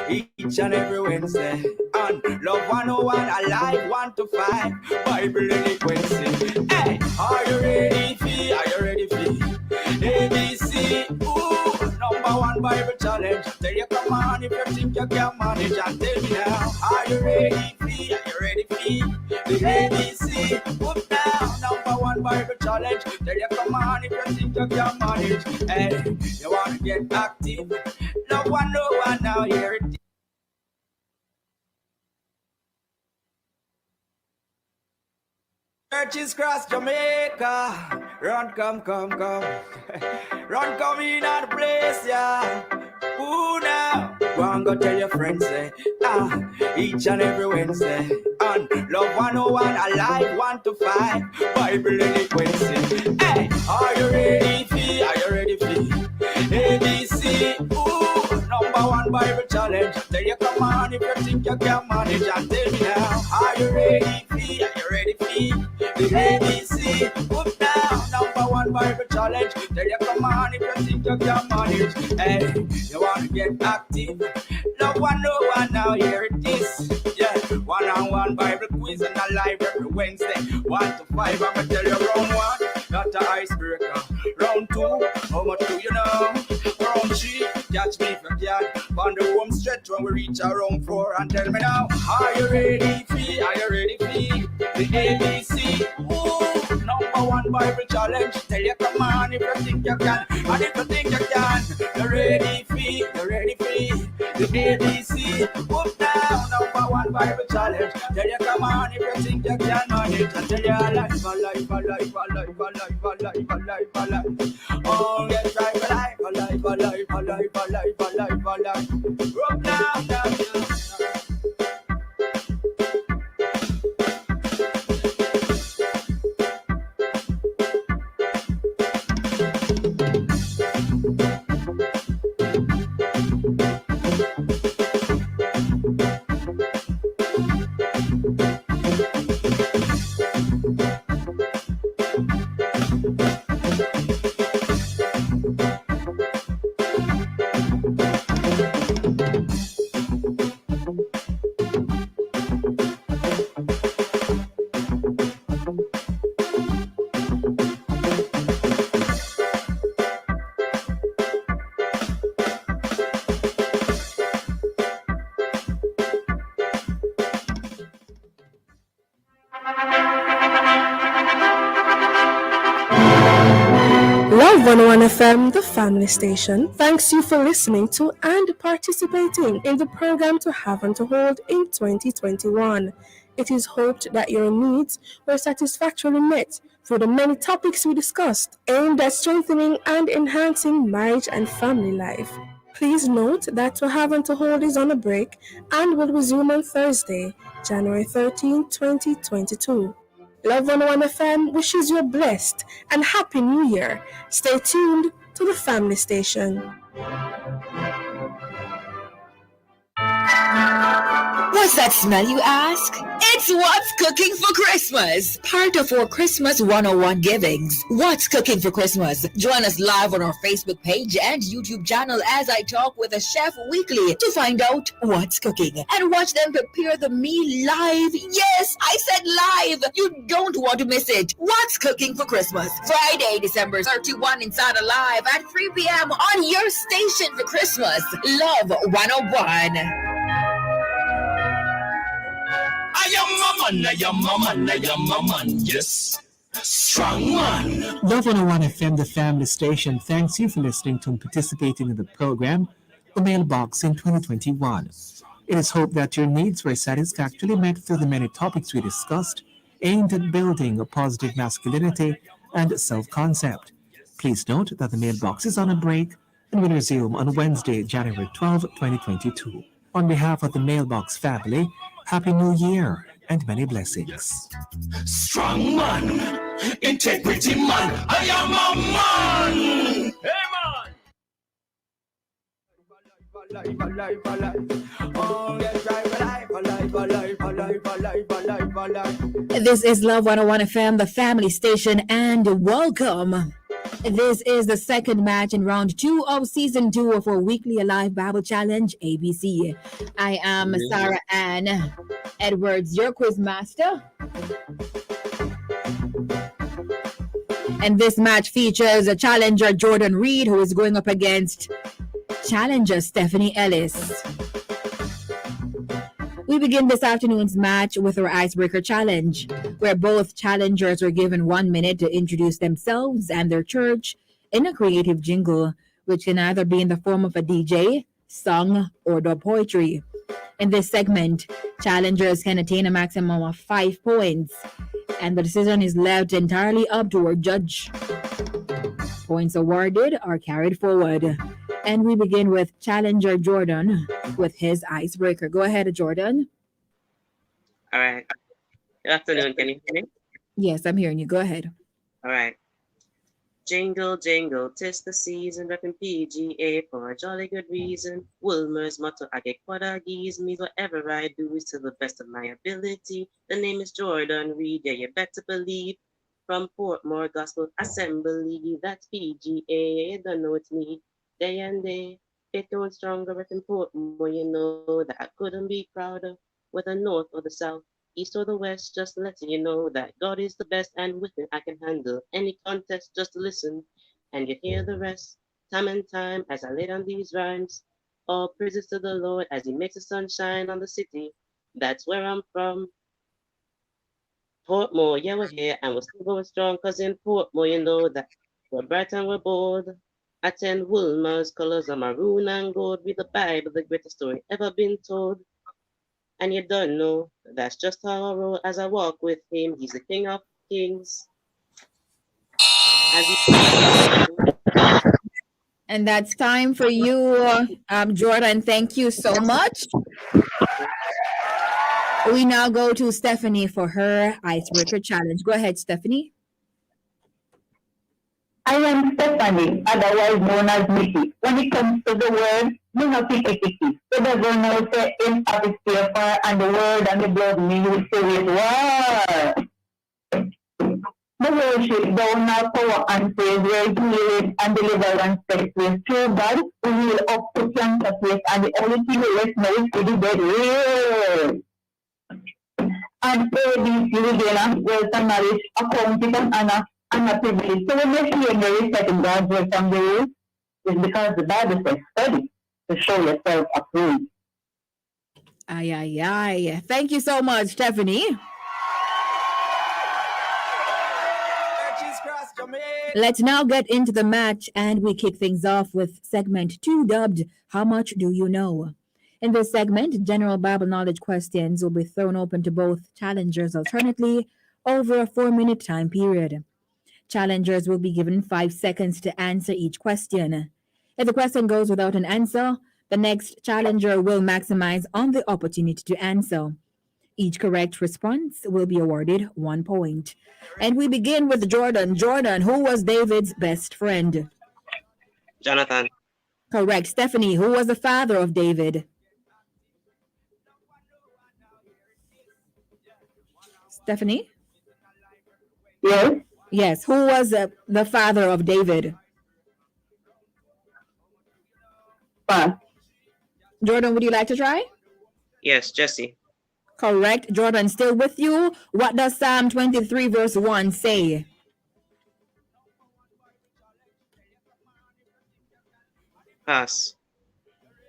Each and every Wednesday. On Love 101, Alive 1 to 5. Bible eloquency. Hey, are you ready for? Are you ready for? ABC. Ooh, number one Bible challenge. Tell you come on if you think you can manage. And tell me now, are you ready for? Are you ready for? The ABC. Whoop now, number one Bible challenge. Tell you come on if you think you can manage. Hey, you want to get active? Love 101 now here. Churches cross Jamaica. Run, come. Run, come in on the place, yeah. Ooh, now. Go and go tell your friends, say, each and every Wednesday. On Love 101, Alive 1 to 5. Bible eloquency. Hey, are you ready for? Are you ready for? ABC. Ooh, number one Bible challenge. Tell you come on if you think you can manage. And tell me now, are you ready for? Are you ready for? The ABC. Whoop now, number one Bible challenge. Tell you come on if you think you can manage. Hey, you want to get active? Love 101 now, here it is. Yeah, one-on-one Bible quiz and a live every Wednesday. 1 to 5, I'm gonna tell you round 1, that's an icebreaker. Round 2, how much do you know? Round 3, catch me if you can. On the home stretch when we reach around 4. And tell me now, are you ready for? Are you ready for? The ABC. Ooh, number one Bible challenge. Tell you come on if you think you can. And if you think you can, you're ready for? You're ready for? The ABC. Whoop now, number one Bible challenge. Tell you come on if you think you can manage. I tell you alive. Oh, yes, alive. Whoop now. Love 101 FM, the family station, thanks you for listening to and participating in the program To Have and to Hold in 2021. It is hoped that your needs were satisfactorily met through the many topics we discussed, aimed at strengthening and enhancing marriage and family life. Please note that To Have and to Hold is on a break and will resume on Thursday, January 13, 2022. Love 101 FM wishes you a blessed and happy new year. Stay tuned to the family station. What's that smell, you ask? It's What's Cooking for Christmas, part of our Christmas 101 givings. What's Cooking for Christmas? Join us live on our Facebook page and YouTube channel as I talk with a chef weekly to find out what's cooking and watch them prepare the meal live. Yes, I said live. You don't want to miss it. What's Cooking for Christmas? Friday, December 31 inside Alive at 3 p.m. on your station for Christmas. Love 101. I am a man, yes. Strong man. Love 101 FM, the family station, thanks you for listening to and participating in the program, The Mailbox in 2021. It is hoped that your needs were satisfactorily met through the many topics we discussed, aimed at building a positive masculinity and self-concept. Please note that the mailbox is on a break and will resume on Wednesday, January 12, 2022. On behalf of the Mailbox family, Happy New Year and many blessings. Strong man, integrity man, I am a man. Hey This is Love 101 FM, the family station, and welcome. This is the second match in round 2 of season 2 of our weekly Alive Bible Challenge ABC. I am Sarah Ann Edwards, your quiz master. And this match features a Challenger Jordon Reid, who is going up against Challenger Stephanie Ellis. We begin this afternoon's match with our Icebreaker Challenge, where both challengers are given 1 minute to introduce themselves and their church in a creative jingle, which can either be in the form of a DJ, song, or the poetry. In this segment, challengers can attain a maximum of 5 points, and the decision is left entirely up to our judge. Points awarded are carried forward. And we begin with Challenger Jordon with his icebreaker. Go ahead, Jordan. All right. Good afternoon. Can you hear me? Yes, I'm hearing you. Go ahead. All right. Jingle, jingle, 'tis the season, repping PGA for a jolly good reason. Wilmer's motto, I get what I geese, means whatever I do is to the best of my ability. The name is Jordon Reid, yeah, you better believe. From Portmore Gospel Assembly, that's PGA, you don't know it's me. Day and day, it going stronger, repping Portmore, you know that I couldn't be prouder. Whether north or the south, east or the west, just letting you know that God is the best, and with him I can handle any contest. Just listen and you hear the rest. Time and time as I lay down these rhymes, all praises to the Lord as he makes the sun shine on the city. That's where I'm from. Portmore, yeah, we're here and we're still going strong, cause in Portmore you know that we're bright and we're bold. Attend Wilmer's colors are maroon and gold. Read the Bible, the greatest story ever been told. And you don't know, that's just how I roll as I walk with him. He's the King of Kings. And that's time for you, Jordan. Thank you so much. We now go to Stephanie for her icebreaker challenge. Go ahead, Stephanie. I am Stephanie, otherwise known as Mickey. When it comes to the word, me not pick a kiki. The devil knows the in of his fire and the word and the blood me use to it war. The worship, thou now power and praise, where healing and deliverance takes place. True God, who heal up to cancer face, and the only thing we rest now is to the dead real. And ABC again, wealth and knowledge, accounting and honor, and a privilege. So when we see the reciting God's word from the roots, it's because the Bible says study to show yourself approved. Aye, aye, aye. Thank you so much, Stephanie. Let's now get into the match, and we kick things off with segment 2 dubbed How Much Do You Know? In this segment, general Bible knowledge questions will be thrown open to both challengers alternately over a 4-minute time period. Challengers will be given 5 seconds to answer each question. If the question goes without an answer, the next challenger will maximize on the opportunity to answer. Each correct response will be awarded 1 point. And we begin with Jordan. Jordan, who was David's best friend? Jonathan. Correct. Stephanie, who was the father of David? Stephanie? Yes? Yes. Who was the father of David? Pass. Jordan, would you like to try? Yes, Jesse. Correct. Jordan, still with you. What does Psalm 23 verse 1 say? Pass.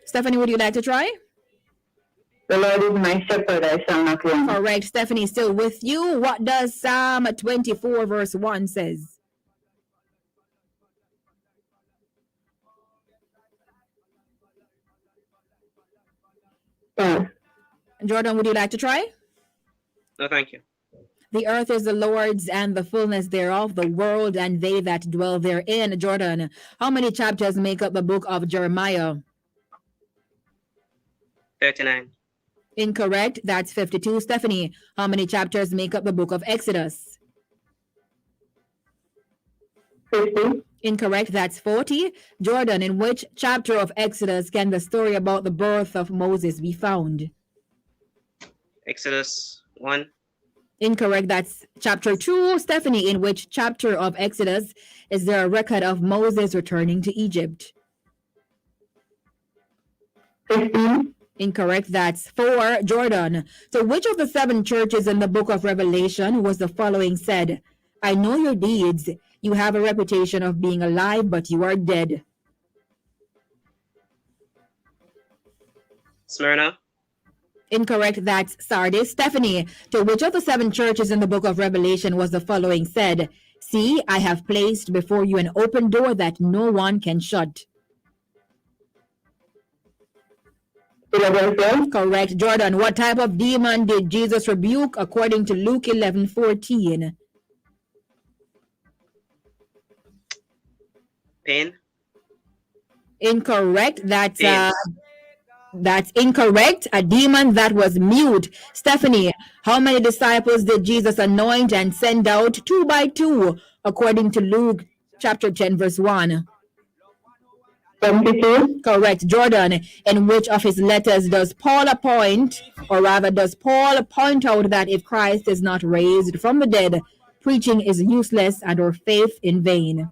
Stephanie, would you like to try? The Lord is my shepherd, I shall not want. Correct. Stephanie, still with you. What does Psalm 24 verse 1 says? Pass. Jordan, would you like to try? No, thank you. The earth is the Lord's and the fullness thereof, the world and they that dwell therein. Jordan, how many chapters make up the book of Jeremiah? 39. Incorrect. That's 52. Stephanie, how many chapters make up the book of Exodus? 50. Incorrect. That's 40. Jordan, in which chapter of Exodus can the story about the birth of Moses be found? Exodus 1. Incorrect. That's chapter 2. Stephanie, in which chapter of Exodus is there a record of Moses returning to Egypt? 15. Incorrect. That's 4. Jordan. So which of the 7 churches in the book of Revelation was the following said? I know your deeds. You have a reputation of being alive, but you are dead. Smyrna. Incorrect. That's Sardis. Stephanie, to which of the 7 churches in the book of Revelation was the following said? See, I have placed before you an open door that no one can shut. Philadelphia. Correct. Jordan, what type of demon did Jesus rebuke according to Luke 11:14? Pain. Incorrect. Pain. That's incorrect. A demon that was mute. Stephanie, how many disciples did Jesus anoint and send out 2 by 2 according to Luke chapter 10 verse 1? 22. Correct. Jordan, in which of his letters does Paul appoint, or rather does Paul point out that if Christ is not raised from the dead, preaching is useless and or faith in vain?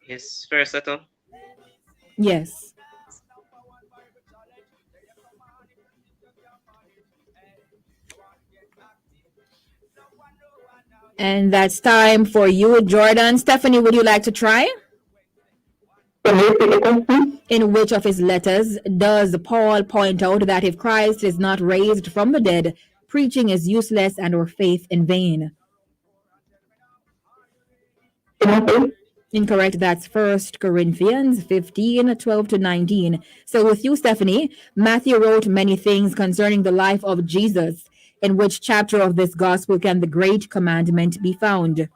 His first letter. Yes. And that's time for you, Jordan. Stephanie, would you like to try? Can you repeat the question? In which of his letters does Paul point out that if Christ is not raised from the dead, preaching is useless and or faith in vain? Timothy. Incorrect. That's 1 Corinthians 15:12-19. So with you, Stephanie, Matthew wrote many things concerning the life of Jesus. In which chapter of this gospel can the great commandment be found?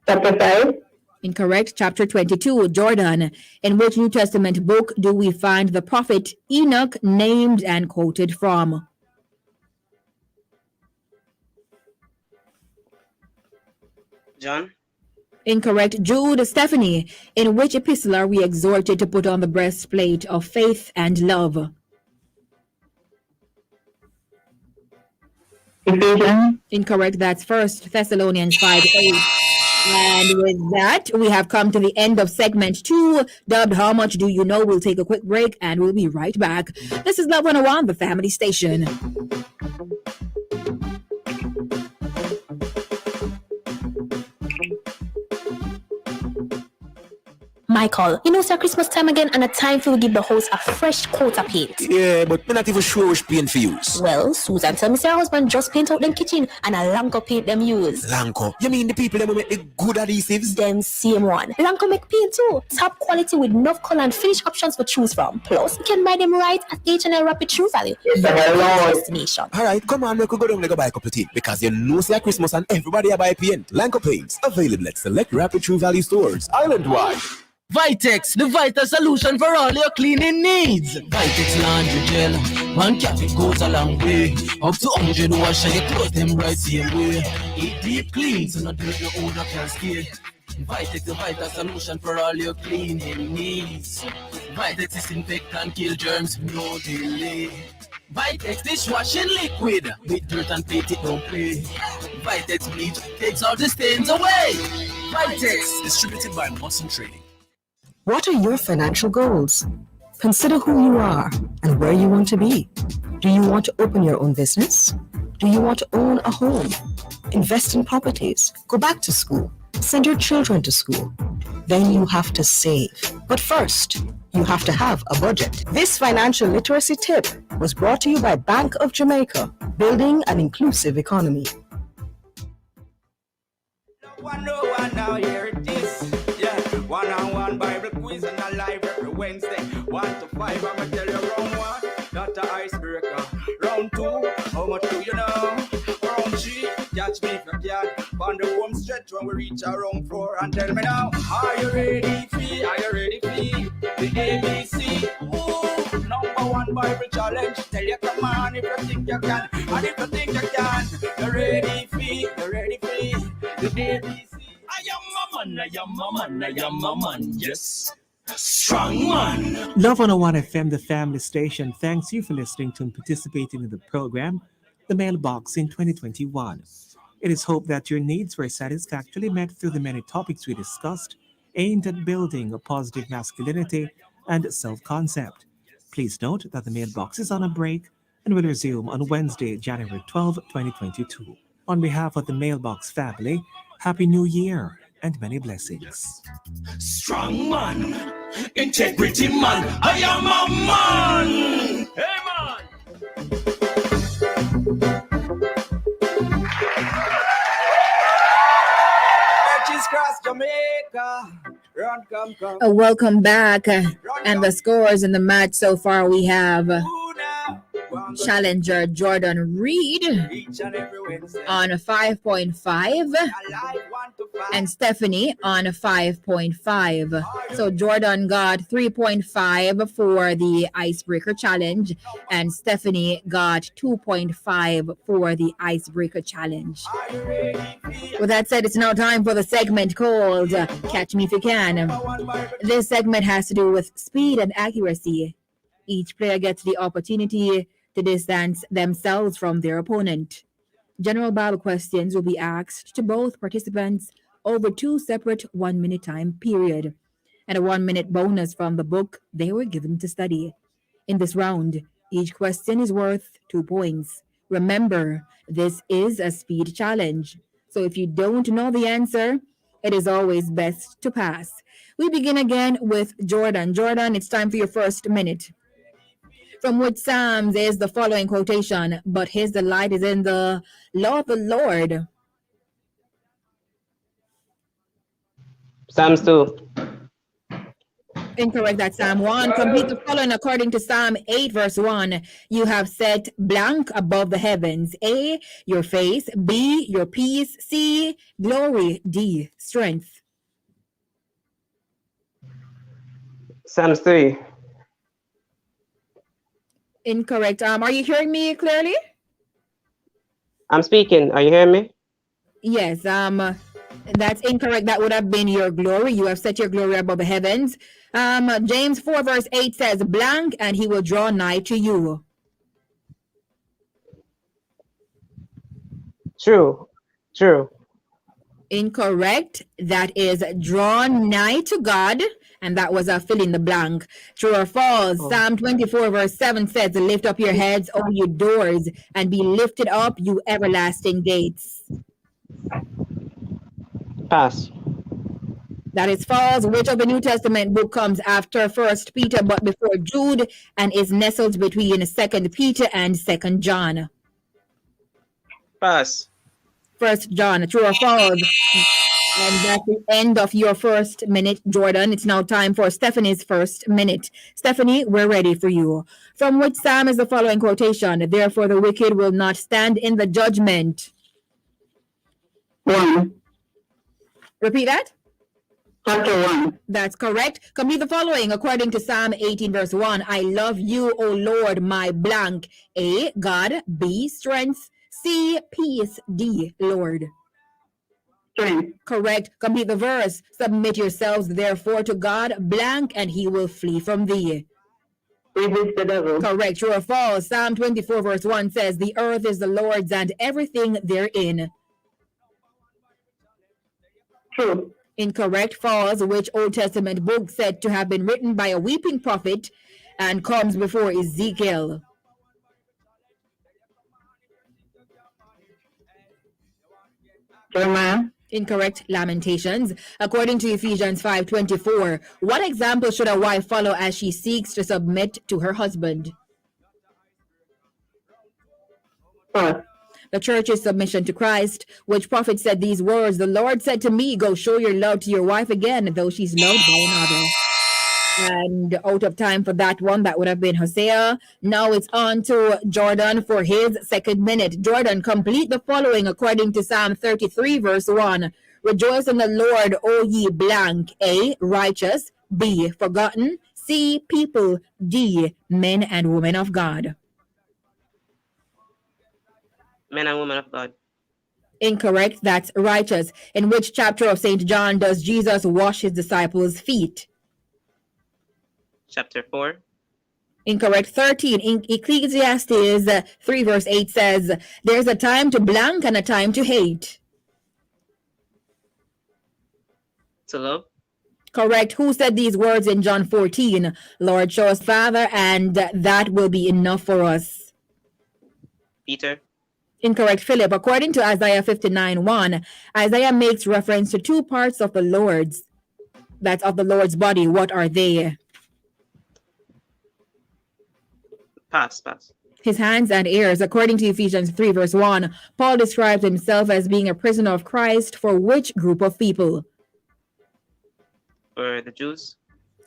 Chapter 5. Incorrect. Chapter 22. Jordan, in which New Testament book do we find the prophet Enoch named and quoted from? John. Incorrect. Jude. Stephanie, in which epistle are we exhorted to put on the breastplate of faith and love? Ephesians. Incorrect. That's 1 Thessalonians 5:8. And with that, we have come to the end of segment 2, dubbed How Much Do You Know? We'll take a quick break and we'll be right back. This is Love 101, the family station. Michael, you know it's Christmas time again and a time for we give the house a fresh coat of paint. Yeah, but we're not even sure which paint for use. Well, Susan tell me her husband just paint out them kitchen and a Lanco paint them use. Lanco? You mean the people that make the good adhesives? Them same one. Lanco make paint too. Top quality with enough color and finish options to choose from. Plus, you can buy them right at H&M Rapid True Value. Destination. Alright, come on, we could go down and go buy a couple of things. Because you know it's Christmas and everybody buy paint. Lanco paints, available at select Rapid True Value stores, island-wide. Vitex, the vital solution for all your cleaning needs. Vitex laundry gel, one cap it goes a long way. Up to 100 wash and you close them right same way. It deep clean, so not dirt your owner can stay. Vitex, the vital solution for all your cleaning needs. Vitex disinfect and kill germs, no delay. Vitex dishwashing liquid, with dirt and paint it don't play. Vitex bleach takes all the stains away. Vitex, distributed by Muscle Trading. What are your financial goals? Consider who you are and where you want to be. Do you want to open your own business? Do you want to own a home? Invest in properties? Go back to school? Send your children to school? Then you have to save. But first, you have to have a budget. This financial literacy tip was brought to you by Bank of Jamaica, building an inclusive economy. No one now, here it is. Yeah, one-on-one Bible quiz and a live every Wednesday. 1 to 5, I'ma tell you round 1, not an icebreaker. Round 2, how much do you know? Round 3, catch me if you can. On the home stretch when we reach around 4, and tell me now, are you ready for? Are you ready for the ABC? Ooh, number 1 Bible challenge. Tell you come on if you think you can, and if you think you can, you're ready for, the ABC. I am a man, I am a man, I am a man, yes. Strong man. Love 101 FM, the family station, thanks you for listening to and participating in the program, The Mailbox in 2021. It is hoped that your needs were satisfactorily met through the many topics we discussed, aimed at building a positive masculinity and self concept. Please note that the mailbox is on a break and will resume on Wednesday, January 12, 2022. On behalf of the Mailbox family, Happy New Year and many blessings. Strong man. Integrity man. I am a man. Hey man. Purchase cross Jamaica. Run, come, come. Welcome back. And the scores in the match so far we have Challenger Jordon Reid on 5.5 and Stephanie on 5.5. So Jordan got 3.5 for the Icebreaker challenge and Stephanie got 2.5 for the Icebreaker challenge. With that said, it's now time for the segment called Catch Me If You Can. This segment has to do with speed and accuracy. Each player gets the opportunity to distance themselves from their opponent. General Bible questions will be asked to both participants over 2 separate 1-minute time period, and a 1-minute bonus from the book they were given to study. In this round, each question is worth 2 points. Remember, this is a speed challenge, so if you don't know the answer, it is always best to pass. We begin again with Jordan. Jordan, it's time for your first minute. From which Psalms is the following quotation, but his delight is in the law of the Lord? Psalms 2. Incorrect, that's Psalm 1. Complete the following according to Psalm 8 verse 1. You have set blank above the heavens. A, your face. B, your peace. C, glory. D, strength. Psalms 3. Incorrect. Are you hearing me clearly? I'm speaking. Are you hearing me? Yes. That's incorrect. That would have been your glory. You have set your glory above the heavens. James 4 verse 8 says, blank, and he will draw nigh to you. True. Incorrect. That is draw nigh to God. And that was a fill in the blank. True or false? Psalm 24 verse 7 says, lift up your heads, O you doors, and be lifted up, you everlasting gates. Pass. That is false. Which of the New Testament book comes after 1 Peter but before Jude and is nestled between 2 Peter and 2 John? Pass. 1 John. True or false? And that's the end of your first minute, Jordan. It's now time for Stephanie's first minute. Stephanie, we're ready for you. From which Psalm is the following quotation? Therefore the wicked will not stand in the judgment. 1. Repeat that. Chapter 1. That's correct. Complete the following according to Psalm 18 verse 1. I love you, O Lord, my blank. A, God. B, strength. C, peace. D, Lord. Strength. Correct. Complete the verse. Submit yourselves therefore to God, blank, and he will flee from thee. Resist the devil. Correct. True or false? Psalm 24 verse 1 says, the earth is the Lord's and everything therein. True. Incorrect. False. Which Old Testament book said to have been written by a weeping prophet and comes before Ezekiel? Jeremiah. Incorrect. Lamentations. According to Ephesians 5:24, what example should a wife follow as she seeks to submit to her husband? The church's submission to Christ. Which prophet said these words? The Lord said to me, go show your love to your wife again, though she's loved by another. And out of time for that one, that would have been Hosea. Now it's on to Jordan for his second minute. Jordan, complete the following according to Psalm 33 verse 1. Rejoice in the Lord, O ye blank. A, righteous. B, forgotten. C, people. D, men and women of God. Men and women of God. Incorrect. That's righteous. In which chapter of St. John does Jesus wash his disciples' feet? Chapter 4. Incorrect. 13. In Ecclesiastes 3 verse 8 says, there's a time to blank and a time to hate. To love. Correct. Who said these words in John 14? Lord, show us Father, and that will be enough for us. Peter. Incorrect. Philip. According to Isaiah 59:1, Isaiah makes reference to two parts of the Lord's, that's of the Lord's body. What are they? Pass. His hands and ears. According to Ephesians 3 verse 1, Paul describes himself as being a prisoner of Christ for which group of people? For the Jews.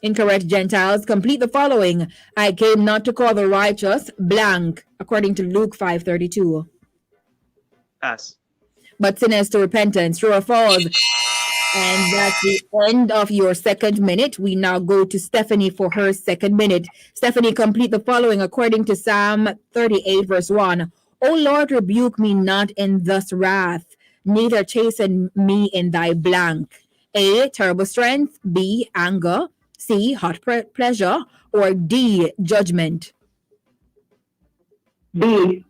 Incorrect. Gentiles. Complete the following. I came not to call the righteous blank, according to Luke 5:32. Pass. But sinners to repentance. True or false? And that's the end of your second minute. We now go to Stephanie for her second minute. Stephanie, complete the following according to Psalm 38 verse 1. O Lord, rebuke me not in thus wrath, neither chasten me in thy blank. A, terrible strength. B, anger. C, hot pleasure. Or D, judgment. B.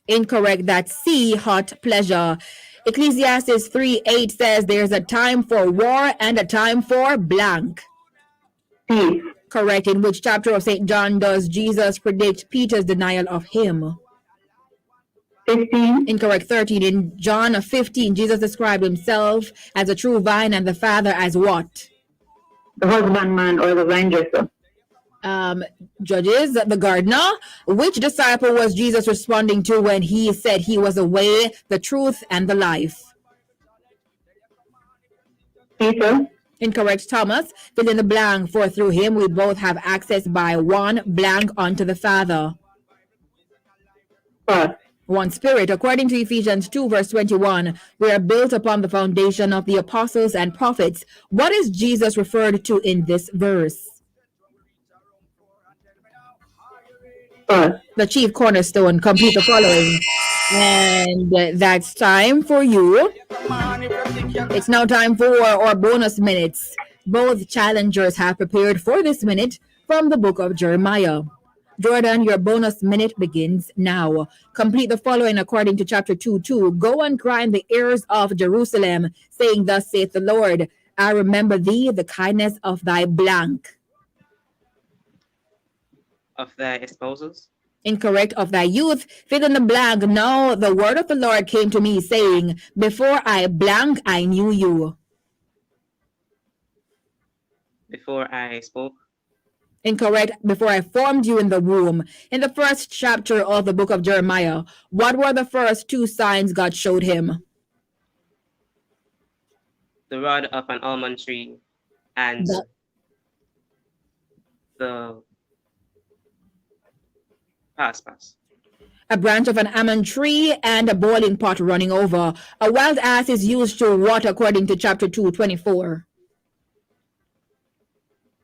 Incorrect. That's C, hot pleasure. Ecclesiastes 3:8 says there's a time for war and a time for blank. C. Correct. In which chapter of St. John does Jesus predict Peter's denial of him? 15. Incorrect. 13. In John 15, Jesus described himself as a true vine and the Father as what? The husbandman or the vine dresser. Judges, the gardener. Which disciple was Jesus responding to when he said he was the way, the truth, and the life? Peter. Incorrect. Thomas. Fill in the blank. For through him we both have access by one blank unto the Father. Pass. One Spirit. According to Ephesians 2 verse 21, we are built upon the foundation of the apostles and prophets. What is Jesus referred to in this verse? The chief cornerstone. Complete the following. And that's time for you. It's now time for our bonus minutes. Both challengers have prepared for this minute from the book of Jeremiah. Jordan, your bonus minute begins now. Complete the following according to chapter 2:2. Go and cry in the ears of Jerusalem, saying, thus saith the Lord, I remember thee, the kindness of thy blank. Of thy espousals. Incorrect. Of thy youth. Fill in the blank. Now the word of the Lord came to me, saying, before I blank, I knew you. Before I spoke. Incorrect. Before I formed you in the womb. In the first chapter of the book of Jeremiah, what were the first two signs God showed him? The rod of an almond tree and the pass. A branch of an almond tree and a boiling pot running over. A wild ass is used to what according to chapter 2:24?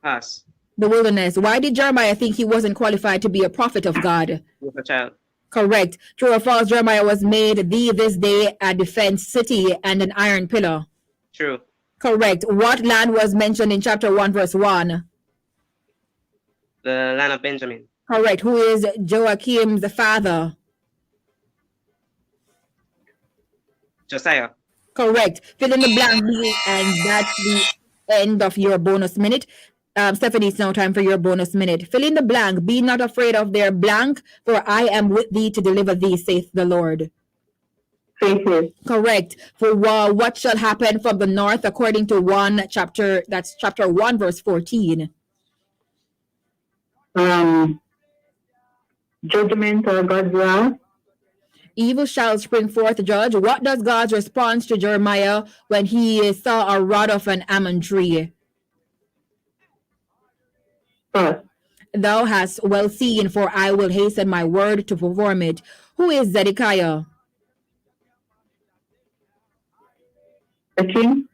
Pass. The wilderness. Why did Jeremiah think he wasn't qualified to be a prophet of God? With a child. Correct. True or false? Jeremiah was made thee this day a defense city and an iron pillar. True. Correct. What land was mentioned in chapter 1 verse 1? The land of Benjamin. Correct. Who is Joachim's father? Josiah. Correct. Fill in the blank, and that's the end of your bonus minute. Stephanie, it's now time for your bonus minute. Fill in the blank. Be not afraid of their blank, for I am with thee to deliver thee, saith the Lord. Faithful. Correct. For what shall happen from the north, according to chapter 1, verse 14. Judgment or God's wrath. Evil shall spring forth, judge. What does God's response to Jeremiah when he saw a rod of an almond tree? Thou hast well seen, for I will hasten my word to perform it. Who is Zedekiah? The king.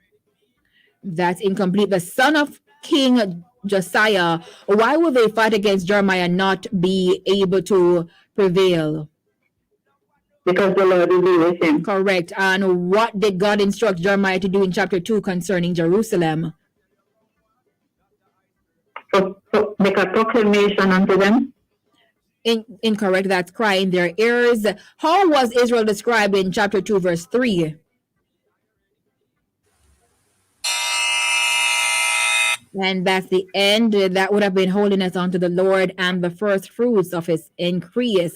That's incomplete. The son of King Josiah. Why will they fight against Jeremiah not be able to prevail? Because the Lord will be with him. Correct. And what did God instruct Jeremiah to do in chapter 2 concerning Jerusalem? make a proclamation unto them. Incorrect. That's cry in their ears. How was Israel described in chapter 2, verse 3? And that's the end. That would have been holiness unto the Lord and the first fruits of his increase.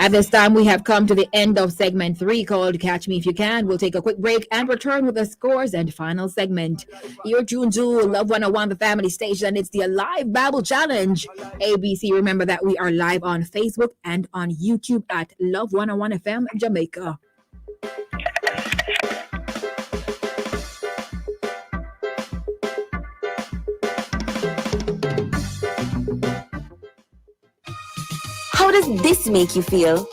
At this time, we have come to the end of segment 3 called Catch Me If You Can. We'll take a quick break and return with the scores and final segment. You're tuned to Love 101, the family station. It's the Alive Bible Challenge. ABC, remember that we are live on Facebook and on YouTube at Love 101 FM Jamaica. How does this make you feel?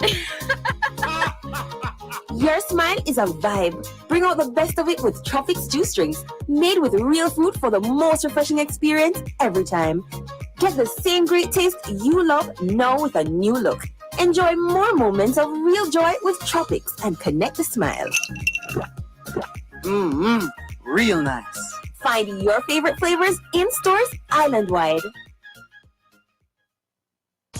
Your smile is a vibe. Bring out the best of it with Tropics Juice Drinks, made with real fruit for the most refreshing experience every time. Get the same great taste you love now with a new look. Enjoy more moments of real joy with Tropics and connect the smile. Real nice. Find your favorite flavors in stores island-wide.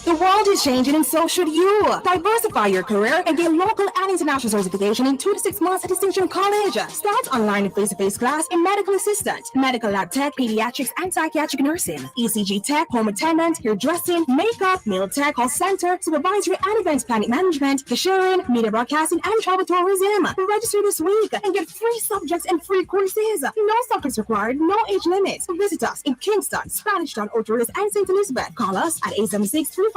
The world is changing and so should you. Diversify your career and gain local and international certification in 2 to 6 months at Distinction College. Start online and face-to-face class in medical assistant, medical lab tech, pediatrics and psychiatric nursing, ECG tech, home attendant, hairdressing, makeup, meal tech, call center, supervisory and events planning management, cashiering, media broadcasting and travel tourism. Register this week and get free subjects and free courses. No subjects required, no age limits. Visit us in Kingston, Spanish Town, Outaris and St. Elizabeth. Call us at 876-356-4167.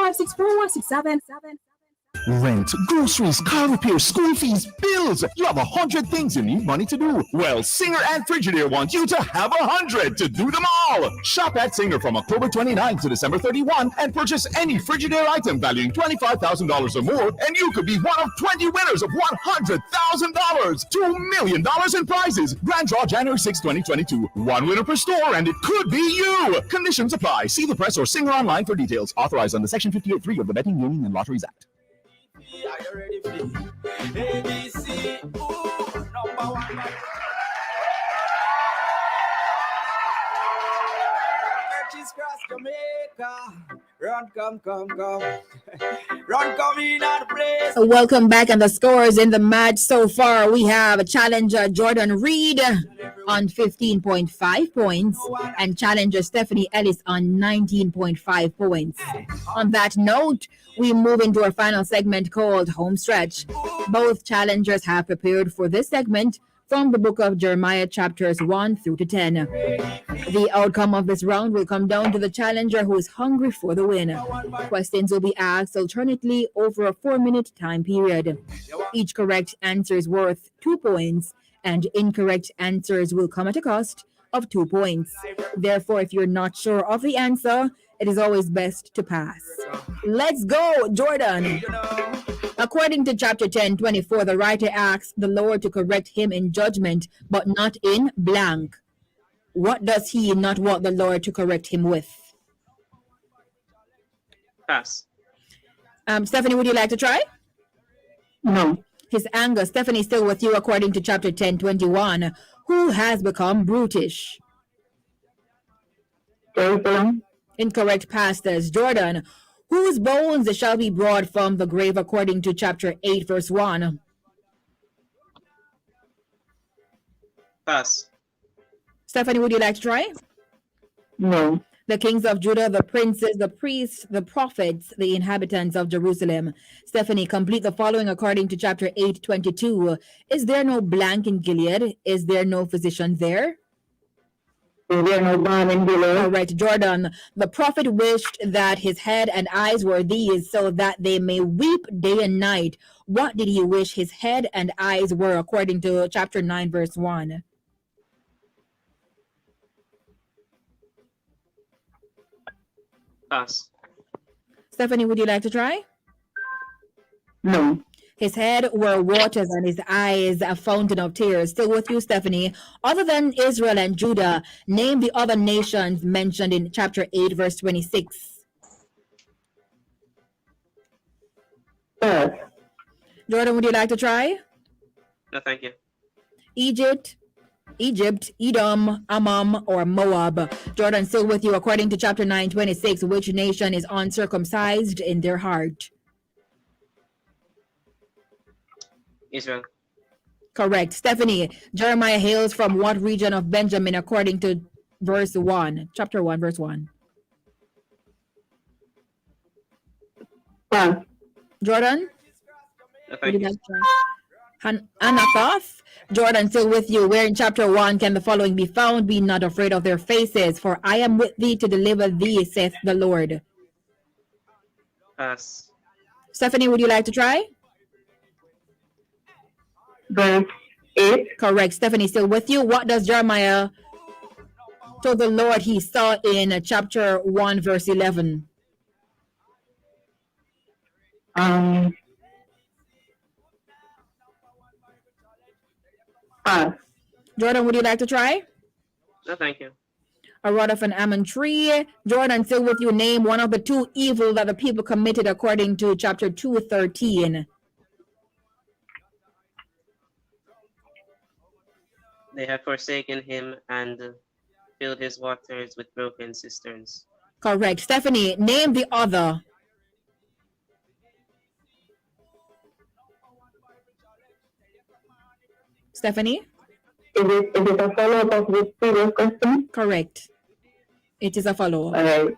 Rent, groceries, car repairs, school fees, bills. You have 100 things you need money to do. Well, Singer and Frigidaire want you to have 100 to do them all. Shop at Singer from October 29 to December 31 and purchase any Frigidaire item valuing $25,000 or more, and you could be one of 20 winners of $100,000. $2 million in prizes. Grand draw January 6, 2022. One winner per store, and it could be you. Conditions apply. See the press or Singer online for details. Authorized under Section 58.3 of the Betting, Gaming, and Lotteries Act. Are you ready for ABC? Ooh, number one. Churches cross Jamaica. Run, come. Run, come in at the place. Welcome back, and the scores in the match so far. We have Challenger Jordon Reid on 15.5 points and Challenger Stephanie Ellis on 19.5 points. On that note, we move into our final segment called Home Stretch. Both challengers have prepared for this segment from the book of Jeremiah chapters 1 through to 10. The outcome of this round will come down to the challenger who is hungry for the win. Questions will be asked alternately over a 4-minute time period. Each correct answer is worth 2 points, and incorrect answers will come at a cost of 2 points. Therefore, if you're not sure of the answer, it is always best to pass. Let's go, Jordan. According to chapter 10:24, the writer asks the Lord to correct him in judgment, but not in blank. What does he not want the Lord to correct him with? Pass. Stephanie, would you like to try? No. His anger. Stephanie, still with you according to chapter 10:21. Who has become brutish? Jerusalem. Incorrect, pastors. Jordan, whose bones shall be brought from the grave according to chapter 8, verse 1? Pass. Stephanie, would you like to try? No. The kings of Judah, the princes, the priests, the prophets, the inhabitants of Jerusalem. Stephanie, complete the following according to chapter 8:22. Is there no blank in Gilead? Is there no physician there? Is there no balm in Gilead? All right, Jordan. The prophet wished that his head and eyes were these, so that they may weep day and night. What did he wish his head and eyes were according to chapter 9, verse 1? Pass. Stephanie, would you like to try? No. His head were waters and his eyes a fountain of tears. Still with you, Stephanie. Other than Israel and Judah, name the other nations mentioned in chapter 8, verse 26. Pass. Jordan, would you like to try? No, thank you. Egypt, Egypt, Edom, Ammon, or Moab. Jordan, still with you. According to chapter 9:26, which nation is uncircumcised in their heart? Israel. Correct. Stephanie, Jeremiah hails from what region of Benjamin according to verse 1, chapter 1, verse 1? Jordan? Thank you. Anathoth? Jordan, still with you. Where in chapter 1 can the following be found? Be not afraid of their faces, for I am with thee to deliver thee, saith the Lord. Pass. Stephanie, would you like to try? Verse 8. Correct. Stephanie, still with you. What does Jeremiah told the Lord he saw in chapter 1, verse 11? Jordan, would you like to try? No, thank you. A rod of an almond tree. Jordan, still with you. Name one of the two evils that the people committed according to chapter 2:13. They have forsaken him and filled his waters with broken cisterns. Correct. Stephanie, name the other. Stephanie? Is it a follow-up of the previous question? Correct. It is a follow-up. All right.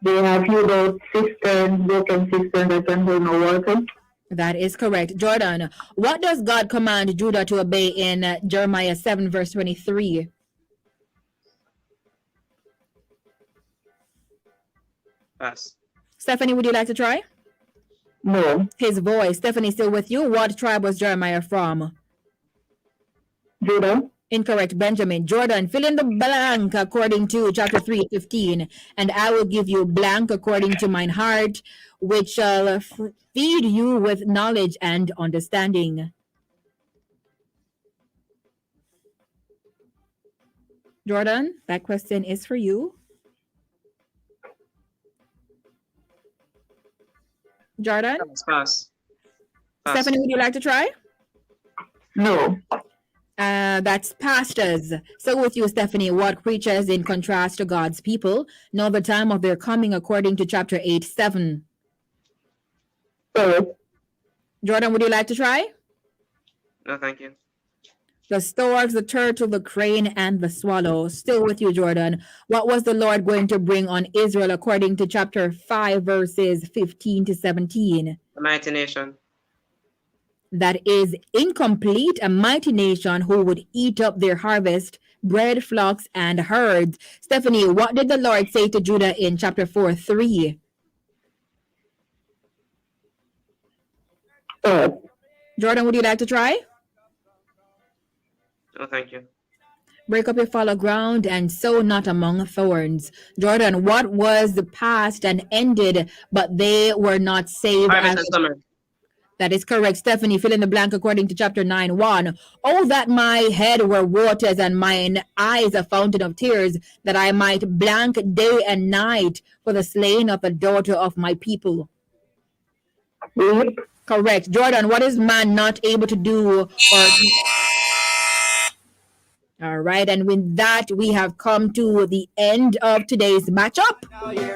They have you about cisterns, broken cisterns that can hold no water. That is correct. Jordan, what does God command Judah to obey in Jeremiah 7, verse 23? Pass. Stephanie, would you like to try? No. His voice. Stephanie, still with you. What tribe was Jeremiah from? Judah. Incorrect. Benjamin. Jordan, fill in the blank according to chapter 3:15. And I will give you blank according to mine heart, which shall feed you with knowledge and understanding. Jordan, that question is for you. Jordan? Pass. Stephanie, would you like to try? No. That's pastors. So with you, Stephanie, what creatures in contrast to God's people know the time of their coming according to chapter 8:7? Jordan, would you like to try? No, thank you. The storks, the turtle, the crane, and the swallow. Still with you, Jordan. What was the Lord going to bring on Israel according to chapter 5, verses 15 to 17? A mighty nation. That is incomplete. A mighty nation who would eat up their harvest, bread, flocks, and herds. Stephanie, what did the Lord say to Judah in chapter 4:3? Jordan, would you like to try? No, thank you. Break up your fallow ground and sow not among thorns. Jordan, what was the past and ended, but they were not saved? Harvest and summer. That is correct. Stephanie, fill in the blank according to chapter 9:1. Oh, that my head were waters and mine eyes a fountain of tears, that I might blank day and night for the slaying of the daughter of my people. Correct. Jordan, what is man not able to do? All right, and with that, we have come to the end of today's matchup.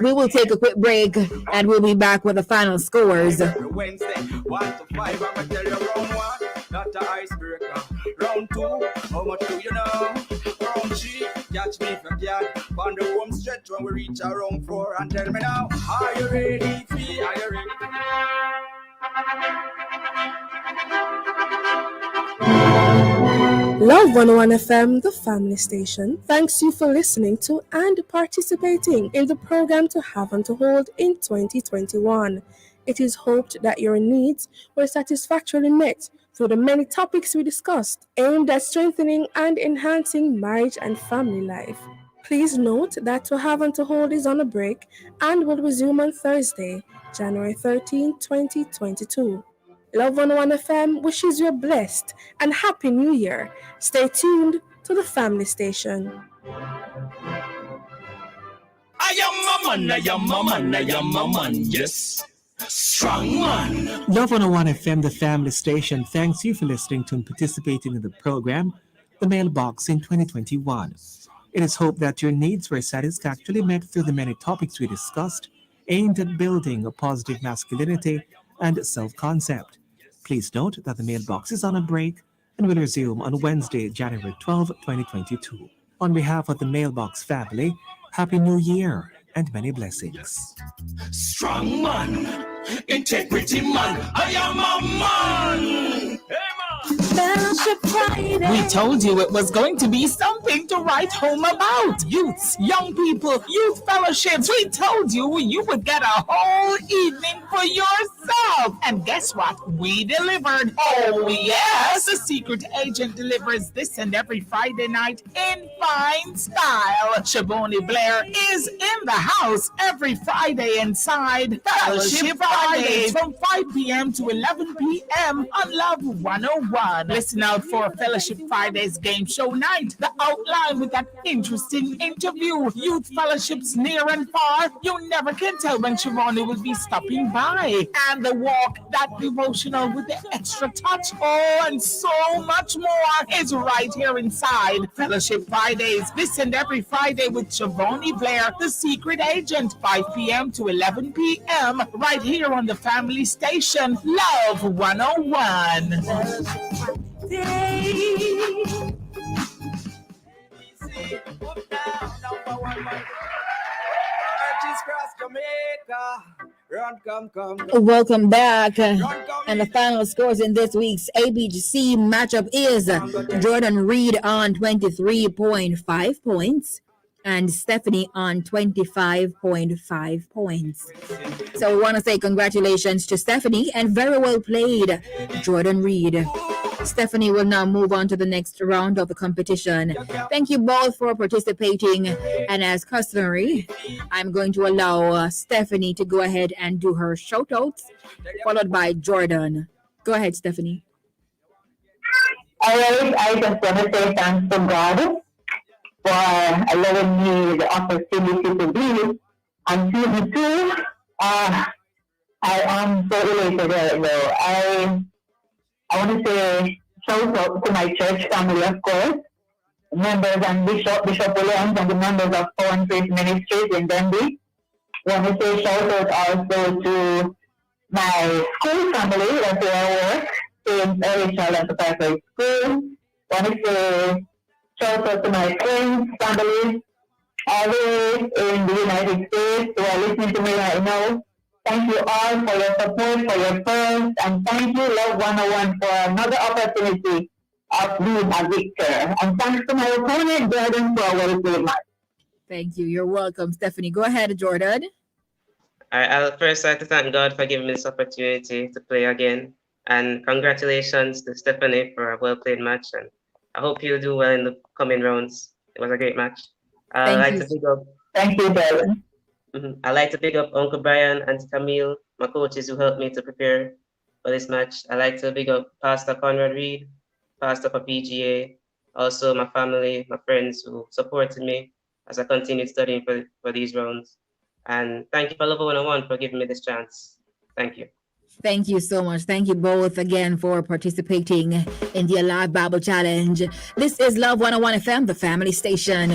We will take a quick break, and we'll be back with the final scores. Wednesday, 1 to 5, I'm gonna tell you round 1, not the icebreaker. Round 2, how much do you know? Round 3, catch me if you can. On the home stretch when we reach around 4, and tell me now, are you ready? Are you ready? Love 101 FM, the family station, thanks you for listening to and participating in the program to have and to hold in 2021. It is hoped that your needs were satisfactorily met through the many topics we discussed, aimed at strengthening and enhancing marriage and family life. Please note that To Have and To Hold is on a break and will resume on Thursday, January 13, 2022. Love 101 FM wishes you a blessed and happy new year. Stay tuned to the family station. I am a man, I am a man, I am a man, yes. Strong man. Love 101 FM, the family station, thanks you for listening to and participating in the program, The Mailbox in 2021. It is hoped that your needs were satisfactorily met through the many topics we discussed, aimed at building a positive masculinity and self-concept. Please note that the mailbox is on a break and will resume on Wednesday, January 12, 2022. On behalf of the Mailbox family, Happy New Year and many blessings. Strong man. Integrity man. I am a man. Fellowship Friday. We told you it was going to be something to write home about. Youths, young people, youth fellowships. We told you you would get a whole evening for yourself. And guess what? We delivered. Oh, yes. The secret agent delivers this and every Friday night in fine style. Shaboni Blair is in the house every Friday inside Fellowship Fridays from 5 p.m. to 11 p.m. on Love 101. Listen out for Fellowship Fridays game show night. The outline with that interesting interview. Youth fellowships near and far. You never can tell when Sharoni will be stopping by. And the walk, that devotional with the extra touch. Oh, and so much more is right here inside Fellowship Fridays. Listen every Friday with Shavoni Blair, the secret agent, 5 p.m. to 11 p.m. right here on the family station, Love 101. Welcome back. And the final scores in this week's ABC matchup is Jordon Reid on 23.5 points and Stephanie on 25.5 points. So we want to say congratulations to Stephanie and very well played, Jordon Reid. Stephanie will now move on to the next round of the competition. Thank you both for participating. And as customary, I'm going to allow Stephanie to go ahead and do her shout-outs, followed by Jordan. Go ahead, Stephanie. All right, I just want to say thanks to God for allowing me the opportunity to be on season 2. I am so elated right now. I want to say shout out to my church family, of course, members and Bishop Williams and the members of Foreign Faith Ministries in Dundee. I want to say shout out also to my school family, that's where I work, St. Early Child and Preparatory School. I want to say shout out to my friends, family, all the way in the United States who are listening to me right now. Thank you all for your support, for your prayers, and thank you, Love 101, for another opportunity of being a victor. And thanks to my opponent, Jordan, for a well-played match. Thank you. You're welcome, Stephanie. Go ahead, Jordan. I'll first like to thank God for giving me this opportunity to play again. And congratulations to Stephanie for a well-played match. And I hope you'll do well in the coming rounds. It was a great match. I'd like to pick up. Thank you, Jordan. I'd like to pick up Uncle Brian and Camille, my coaches who helped me to prepare for this match. I'd like to pick up Pastor Conrad Reid, Pastor for PGA, also my family, my friends who supported me as I continue studying for these rounds. And thank you for Love 101 for giving me this chance. Thank you. Thank you so much. Thank you both again for participating in the Alive Bible Challenge. This is Love 101 FM, the family station.